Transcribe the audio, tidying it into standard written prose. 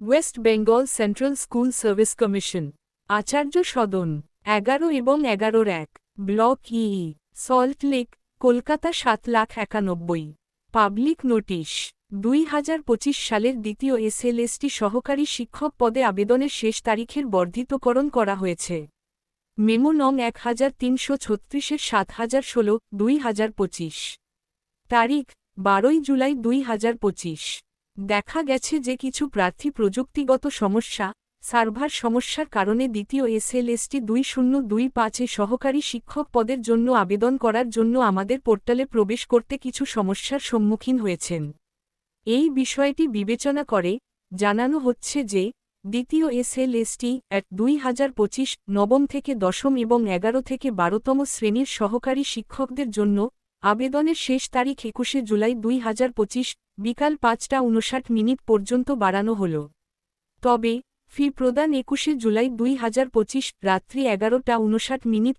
West Bengal Central School Service Commission, Acharya Sadan, 11 এবং 11-1, block Salt Lake, Kolkata 7,91,000। Public notice, 2025 সালের দ্বিতীয় SLST সহকারী শিক্ষক পদে আবেদনের শেষ তারিখের বর্ধিতকরণ করা হয়েছে। মেমো নং 1336-এর 7016, 2025। তারিখ 12 জুলাই 2025। দেখা গেছে যে কিছু প্রার্থী প্রযুক্তিগত সমস্যা, সার্ভার সমস্যার কারণে দ্বিতীয় এসএলএসটি 2025-এ সহকারী শিক্ষক পদের জন্য আবেদন করার জন্য আমাদের পোর্টালে প্রবেশ করতে কিছু সমস্যার সম্মুখীন হয়েছেন। এই বিষয়টি বিবেচনা করে জানানো হচ্ছে যে দ্বিতীয় এসএলএসটি 2025 নবম থেকে দশম এবং 11 থেকে 12তম শ্রেণীর সহকারী শিক্ষকদের জন্য আবেদনের শেষ তারিখ 21 জুলাই 2025 বিকাল 5:59 পর্যন্ত বাড়ানো হল। তবে ফি প্রদান 21 জুলাই 2025 রাত্রি 11:59